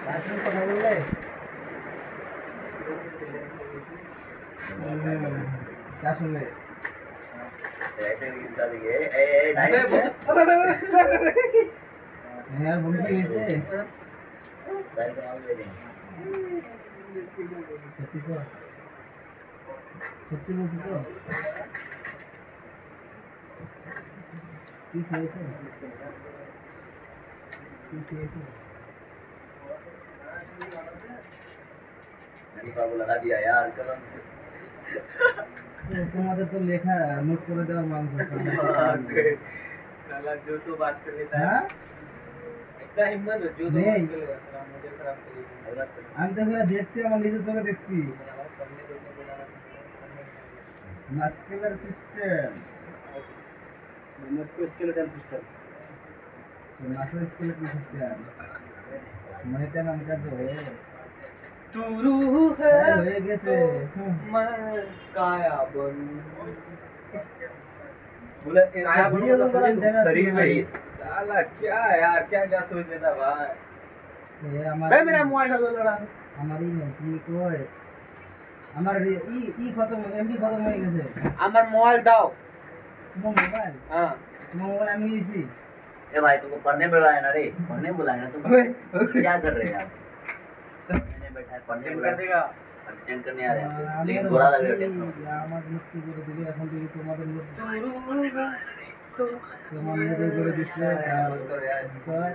Ration কথা বললে क्या सुन रहे ऐसे नहीं गिनता दिए ए नाइस यार बुंदी ऐसे साइड में दे दें सच्ची तो सच्ची बोलती तो ठीक है ऐसे मैंने बाबू लगा दिया यार कलम से তোমাদের তো লেখা নোট করে দেওয়ার মানুষ আছে साला जो तो बात कर लेता है হ্যাঁ इतना हिम्मत जो तो नहीं। बात कर लेगा साला मुझे खराब करेगा আমি তো ফিরে দেখছি আমার নিজের চোখে দেখছি muscular system muscular system master skeletal system মনেতে নাম কাজ হয়ে तू रूह है হয়ে গেছে मैं काया बन बोला काया बन वीडियो मतलब कॉल देखा शरीर थी में ही भाई। साला क्या यार क्या क्या सोच लेता भाई এ আমার भाई मेरा मोबाइल डालो लड़ा আমারই নেই কি কই আমার ই খতম এমবি খতম হয়ে গেছে আমার মোবাইল দাও তোমার মোবাইল हां তোমার মোবাইল আমি নিয়েছি ए भाई तुमको पढ़ने बुलाया ना रे पढ़ने बुलाया ना तुम क्या कर रहे हैं आप मैंने बैठा है पढ़ने बुला देगा सेंड करने आ रहे हैं लेकिन बुरा लग रहा है टेंशन আমার মুক্তি করে দিলে এখন থেকে তোমাদের তোমার মুক্তি করে দিচ্ছে আর